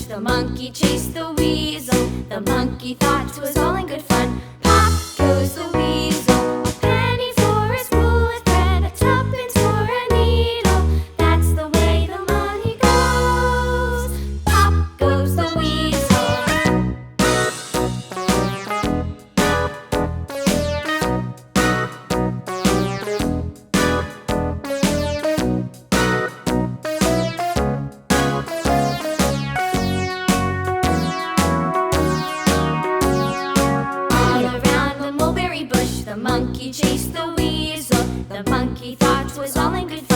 The monkey chased the weasel. The monkey thought 'twas all in good fun. Pop goes the weasel. A penny for a spool of thread, a tuppence for a needle. That's the way the money goes. Pop goes the weasel. The monkey chased the weasel. The monkey thought 'twas all in good fun.